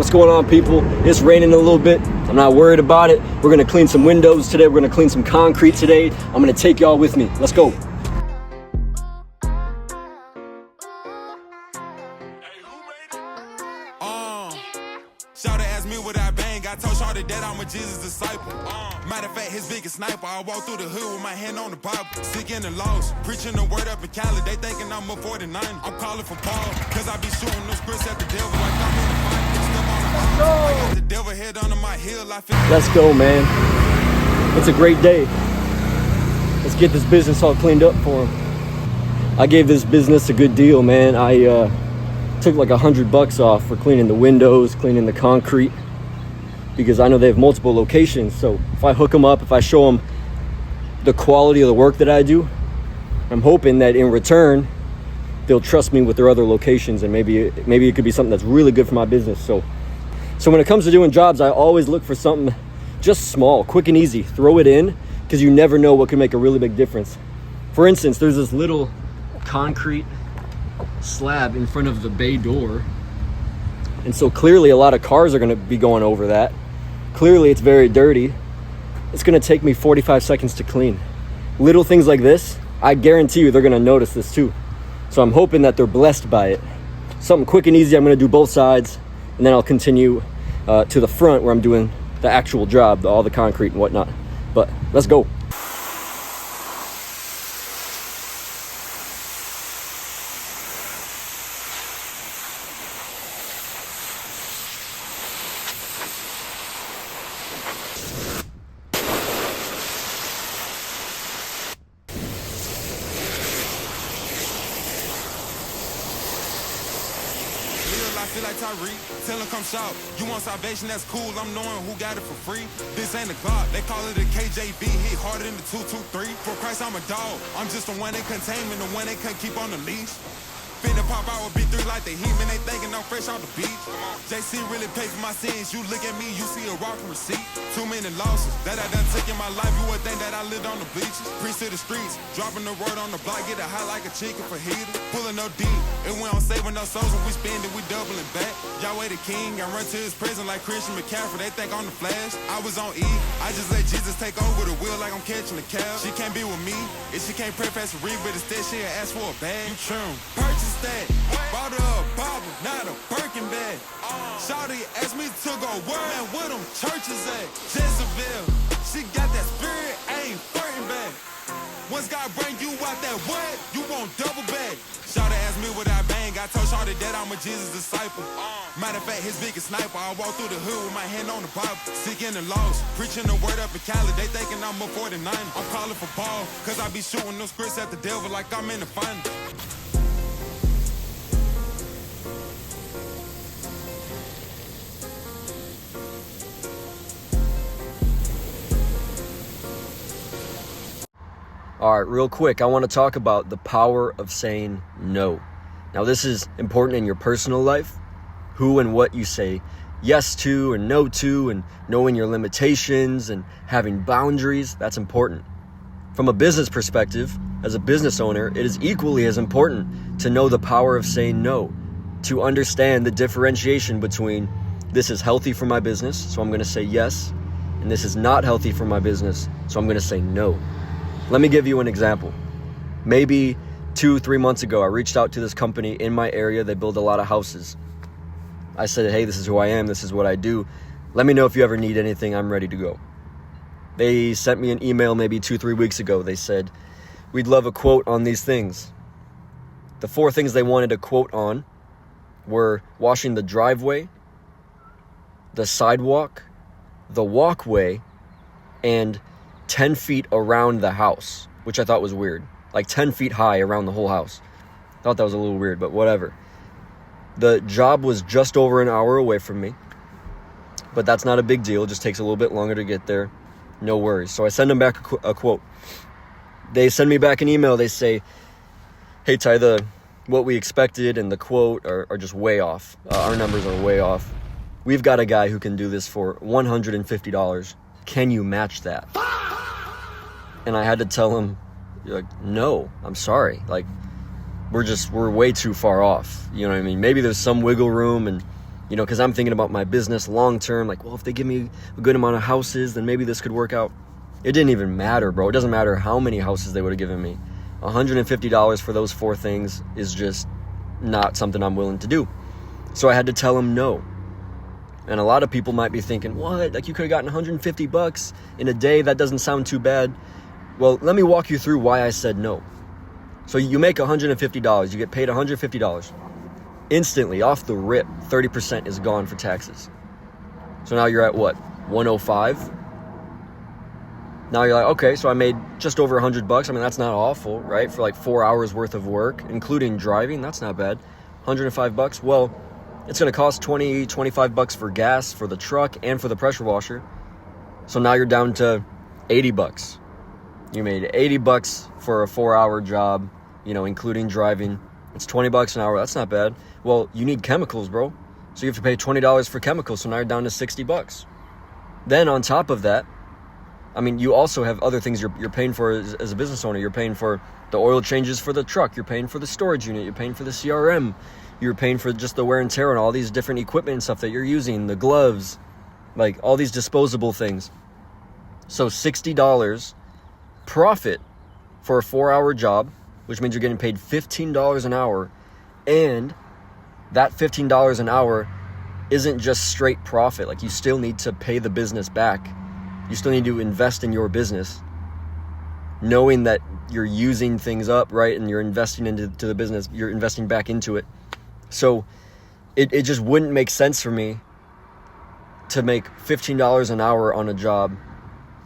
What's going on, people? It's raining a little bit. I'm not worried about it. We're gonna clean some windows today. We're gonna clean some concrete today. I'm gonna take y'all with me. Let's go. Shawty asked me what I bang. I told Shawty that I'm a Jesus disciple. Matter of fact, his biggest sniper. I walk through the hood with my hand on the Bible. Sick in the lost, preaching the word up in Cali. They thinking I'm a 49. I'm calling for Paul, cause I be shooting those scripts at the devil like I'm in the fight. I got the devil head under my heel. I feel. Let's go, man. It's a great day. Let's get this business all cleaned up for him. I gave this business a good deal, man. I took like $100 off for cleaning the windows, cleaning the concrete, because I know they have multiple locations. So if I hook them up, if I show them the quality of the work that I do, I'm hoping that in return they'll trust me with their other locations, and maybe it could be something that's really good for my business. So when it comes to doing jobs, I always look for something just small, quick and easy. Throw it in, because you never know what can make a really big difference. For instance, there's this little concrete slab in front of the bay door, and so clearly a lot of cars are going to be going over that. Clearly it's very dirty. It's going to take me 45 seconds to clean. Little things like this, I guarantee you they're going to notice this too. So I'm hoping that they're blessed by it. Something quick and easy. I'm going to do both sides, and then I'll continue to the front where I'm doing the actual job, all the concrete and whatnot. But let's go. I feel like Tyreek, tell him come shout. You want salvation, that's cool, I'm knowing who got it for free. This ain't a God, they call it a KJV, hit harder than the 223. For Christ, I'm a dog, I'm just the one they contain me, the one they can't keep on the leash. Finna pop out with B3 like the Heat, man, they thinking I'm fresh off the beach. JC really paid for my sins, you look at me, you see a rockin' receipt. Too many losses that I done took in my life, you would think that I lived on the bleachers. Priest to the streets, dropping the word on the block, get it hot like a chicken for heater. Pulling no D, and we don't saving no souls, when we spend it, we doubling back. Yahweh the King, I run to his prison like Christian McCaffrey, they think on the flash. I was on E, I just let Jesus take over the wheel like I'm catching the cab. She can't be with me, if she can't pray fast to read, but instead she'll ask for a bag. You trim, purchase that, bought her a Bible, not a Birkin bag. Shawty asked me to go where, man, where them churches at? Jezebel, she got that spirit, ain't flirting back. Once God bring you out that what, you won't double back. Shawty asked me what I bang, I told Shawty that I'm a Jesus disciple. Matter of fact, his biggest sniper, I walk through the hood with my hand on the Bible. Sick in the lost, preaching the word up in Cali, they thinking I'm a 49. I'm calling for Paul, cause I be shooting those scripts at the devil like I'm in the final. All right, real quick, I want to talk about the power of saying no. Now, this is important in your personal life, who and what you say yes to and no to, and knowing your limitations and having boundaries. That's important. From a business perspective, as a business owner, it is equally as important to know the power of saying no, to understand the differentiation between this is healthy for my business, so I'm going to say yes, and this is not healthy for my business, so I'm going to say no. Let me give you an example. Maybe 2-3 months ago, I reached out to this company in my area. They build a lot of houses. I said, hey, this is who I am. This is what I do. Let me know if you ever need anything. I'm ready to go. They sent me an email maybe 2-3 weeks ago. They said, we'd love a quote on these things. The 4 things they wanted a quote on were washing the driveway, the sidewalk, the walkway, and 10 feet around the house, which I thought was weird. Like 10 feet high around the whole house. Thought that was a little weird, but whatever. The job was just over an hour away from me, but that's not a big deal. It just takes a little bit longer to get there. No worries. So I send them back a quote. They send me back an email. They say, hey, Ty, what we expected and the quote are just way off. Our numbers are way off. We've got a guy who can do this for $150. Can you match that? And I had to tell him, like, no, I'm sorry. Like, we're way too far off. You know what I mean? Maybe there's some wiggle room and, You know, because I'm thinking about my business long term. Like, well, if they give me a good amount of houses, then maybe this could work out. It didn't even matter, bro. It doesn't matter how many houses they would have given me. $150 for those 4 things is just not something I'm willing to do. So I had to tell them no. And a lot of people might be thinking, what? Like, you could have gotten $150 in a day? That doesn't sound too bad. Well, let me walk you through why I said no. So you make $150. You get paid $150. Instantly, off the rip, 30% is gone for taxes. So now you're at what? 105? Now you're like, okay, so I made just over $100. I mean, that's not awful, right? For like 4 hours worth of work, including driving, that's not bad. $105. Well, it's going to cost $20, $25 for gas for the truck and for the pressure washer. So now you're down to $80. You made $80 for a 4-hour job, you know, including driving. It's $20 an hour. That's not bad. Well, you need chemicals, bro. So you have to pay $20 for chemicals. So now you're down to $60. Then on top of that, I mean, you also have other things you're paying for as a business owner. You're paying for the oil changes for the truck. You're paying for the storage unit. You're paying for the CRM. You're paying for just the wear and tear on all these different equipment and stuff that you're using, the gloves, like all these disposable things. So $60 profit for a 4-hour job, which means you're getting paid $15 an hour. And that $15 an hour isn't just straight profit. Like, you still need to pay the business back. You still need to invest in your business, knowing that you're using things up, right? And you're investing into the business. You're investing back into it. So it just wouldn't make sense for me to make $15 an hour on a job.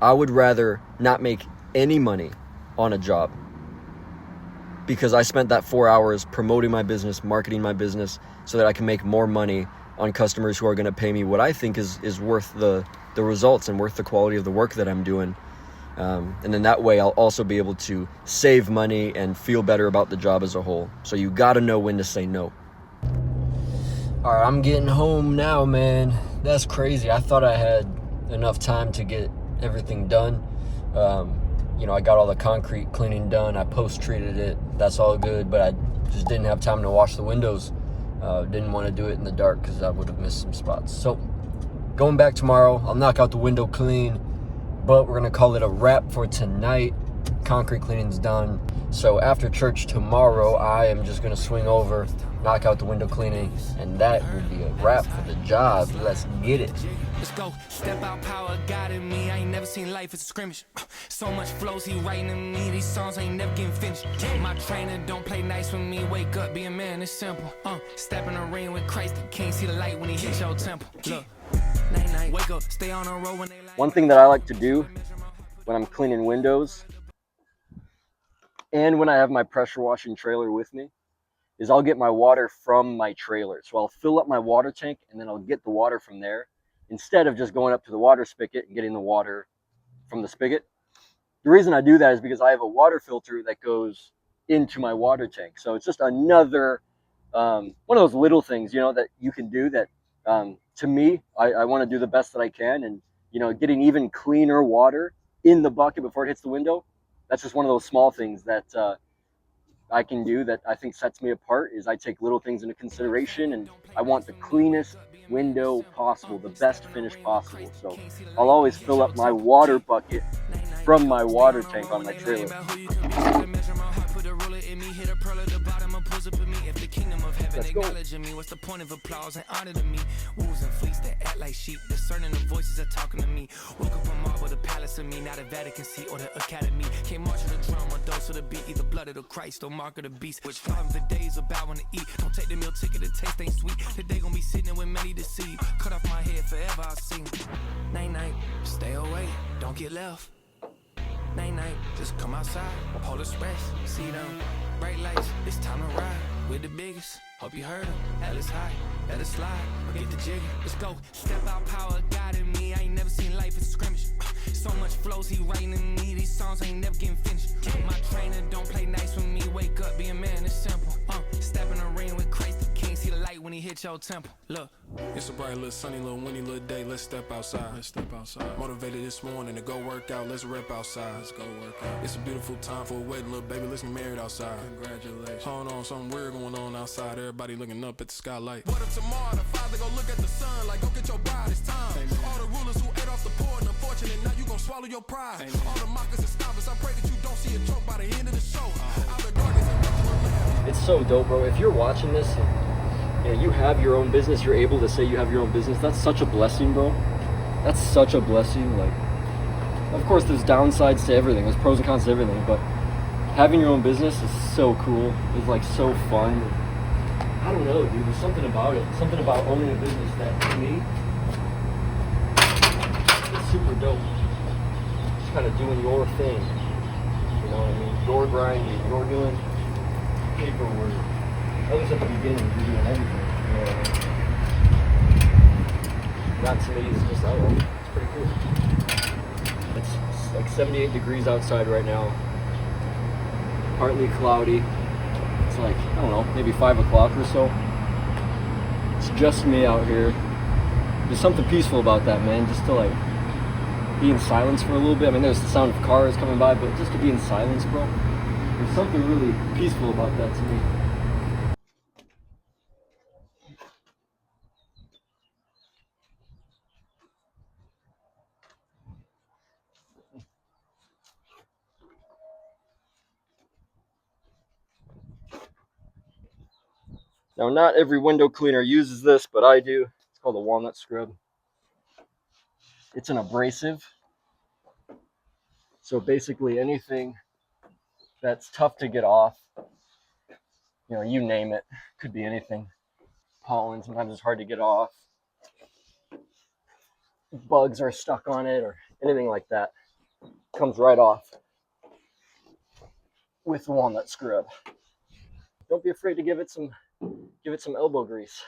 I would rather not make any money on a job, because I spent that 4 hours promoting my business, marketing my business, so that I can make more money on customers who are going to pay me what I think is worth the results and worth the quality of the work that I'm doing. And then that way I'll also be able to save money and feel better about the job as a whole. So you got to know when to say no. All right, I'm getting home now, man. That's crazy. I thought I had enough time to get everything done. You know, I got all the concrete cleaning done. I post-treated it. That's all good, but I just didn't have time to wash the windows. Didn't want to do it in the dark because I would have missed some spots. So going back tomorrow, I'll knock out the window clean, but we're going to call it a wrap for tonight. Concrete cleaning's done. So after church tomorrow, I am just going to swing over, knock out the window cleaning, and that will be a wrap for the job. Let's get it. Let's go. Step out, power, God in me. I ain't never seen life as a scrimmage. So much flows he writing in me. These songs ain't never getting finished. My trainer don't play nice with me. Wake up, be a man, it's simple. Step in the ring with Christ. You can't see the light when he hits your temple. Look. Night, wake up, stay on a road when they like. One thing that I like to do when I'm cleaning windows and when I have my pressure washing trailer with me is I'll get my water from my trailer. So I'll fill up my water tank and then I'll get the water from there instead of just going up to the water spigot and getting the water from the spigot. The reason I do that is because I have a water filter that goes into my water tank. So it's just another one of those little things, you know, that you can do that to me, I want to do the best that I can. And, you know, getting even cleaner water in the bucket before it hits the window, that's just one of those small things that I can do that I think sets me apart. Is I take little things into consideration, and I want the cleanest window possible, the best finish possible. So I'll always fill up my water bucket from my water tank on my trailer. Let's go. What's the point of applause and honor to me? Wolves and fleas that act like sheep, discerning the voices that talking to me. Woke up on marble, the palace of me, not a Vatican seat or the academy. Can't march to the drum or dose of the beat, either blood of the Christ or mark of the beast. Which times the days are bowing to eat. Don't take the meal ticket, the taste ain't sweet. Today gonna be sitting with many to see. Cut off my head forever, I'll sing. Night, stay away, don't get left. Night, just come outside, hold a space, see them bright lights, it's time to ride with the biggest. Hope you heard him, hell is high, let it slide, get the jigger, let's go. Step out, power, God in me, I ain't never seen life as a scrimmage. So much flows he writing in me, these songs ain't never getting finished. My trainer don't play nice with me, wake up, be a man, it's simple. Step in the ring with Christ, you can't see the light when he hit your temple. Look. It's a bright little sunny little windy little day. Let's step outside. Motivated this morning to go work out. Let's rep outside. Let's go work out. It's a beautiful time for a wedding, little baby. Let's get married outside. Congratulations. Hold on, something weird going on outside. Everybody looking up at the skylight. What if tomorrow the father go look at no pride. All the mockers and stoppers, I pray that you don't see a joke by the end of the show. Out of darkness and welcome to light. It's so dope, bro. If you're watching this, and you have your own business, you're able to say you have your own business, that's such a blessing, bro. That's such a blessing. Like, of course, there's downsides to everything. There's pros and cons to everything, but having your own business is so cool. It's like so fun. I don't know, dude. There's something about it. Something about owning a business that, to me, it's super dope. Just kind of doing your thing. You know what I mean? Your grinding. You're doing paperwork. At least at the beginning, you're doing everything. You know what I mean? That to me is just, I don't know. It's pretty cool. It's like 78 degrees outside right now. Partly cloudy. It's like, I don't know, maybe 5 o'clock or so. It's just me out here. There's something peaceful about that, man. Just to like be in silence for a little bit. I mean, there's the sound of cars coming by, but just to be in silence, bro. There's something really peaceful about that to me. Now, not every window cleaner uses this, but I do. It's called a walnut scrub. It's an abrasive. So basically anything that's tough to get off, you know, you name it, could be anything. Pollen, sometimes it's hard to get off. Bugs are stuck on it or anything like that. Comes right off with walnut scrub. Don't be afraid to give it some elbow grease.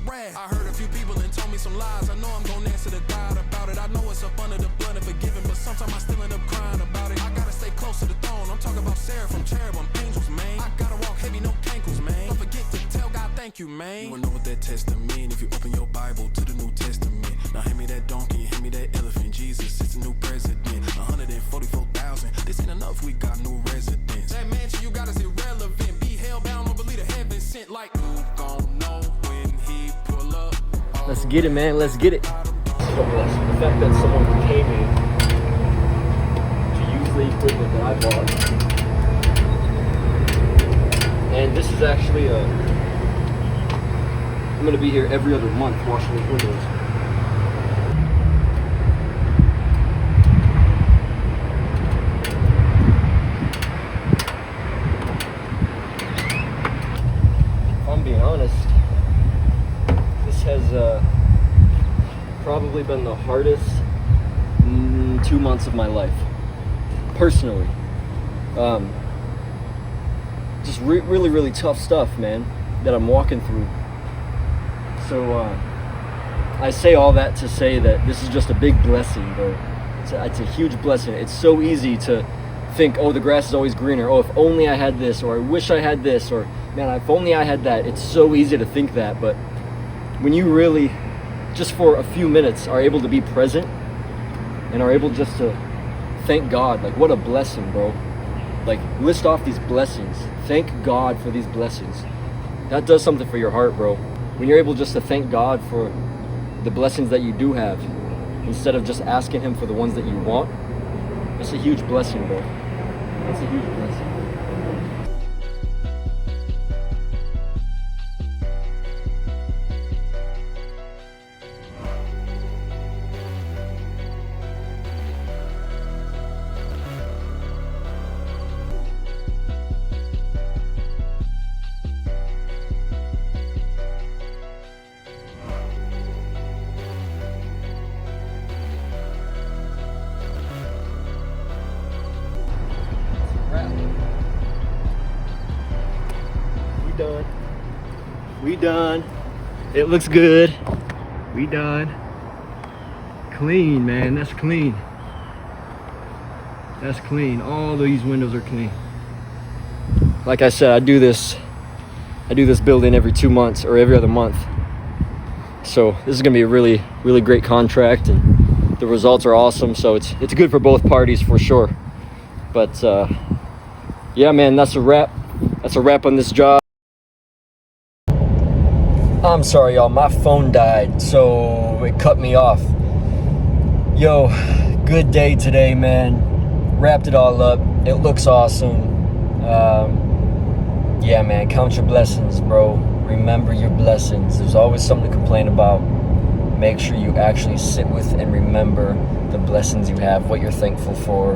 I heard a few people and told me some lies. I know I'm gonna answer to God about it. I know it's up under the blood and forgiven, but sometimes I still end up crying about it. I gotta stay close to the throne. I'm talking about seraphim, cherubim, angels, man. I gotta walk heavy, no cankles, man. Don't forget to tell God thank you, man. You wanna know what that testament mean if you open your Bible to the New Testament. Now hand me that donkey, hand me that elephant. Jesus is the new president. 144,000. This ain't enough, we got new residents. That mansion you got is irrelevant. Be hellbound, don't believe the heaven sent. Like, who gon' know when he pull up? Let's get it, man. Let's get it. So blessed. The fact that someone came in to use the equipment that I bought. And this is actually I'm going to be here every other month washing these windows. If I'm being honest, this has probably been the hardest 2 months of my life, personally. Just really, really tough stuff, man, that I'm walking through. So I say all that to say that this is just a big blessing, bro. It's a huge blessing. It's so easy to think, oh, the grass is always greener. Oh, if only I had this, or I wish I had this, or man, if only I had that. It's so easy to think that, but when you really, just for a few minutes, are able to be present and are able just to thank God, like what a blessing, bro. Like, list off these blessings. Thank God for these blessings. That does something for your heart, bro. When you're able just to thank God for the blessings that you do have, instead of just asking Him for the ones that you want, that's a huge blessing, bro. That's a huge blessing. We done. It looks good. We done. Clean, man. That's clean. That's clean. All these windows are clean. Like I said, I do this building every 2 months or every other month. So this is gonna be a really, really great contract, and the results are awesome. So it's good for both parties for sure. But yeah, man, that's a wrap. That's a wrap on this job. I'm sorry, y'all. My phone died, so it cut me off. Yo, good day today, man. Wrapped it all up. It looks awesome. Yeah, man, count your blessings, bro. Remember your blessings. There's always something to complain about. Make sure you actually sit with and remember the blessings you have, what you're thankful for.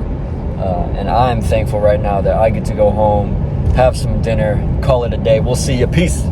And I'm thankful right now that I get to go home, have some dinner, call it a day. We'll see you. Peace.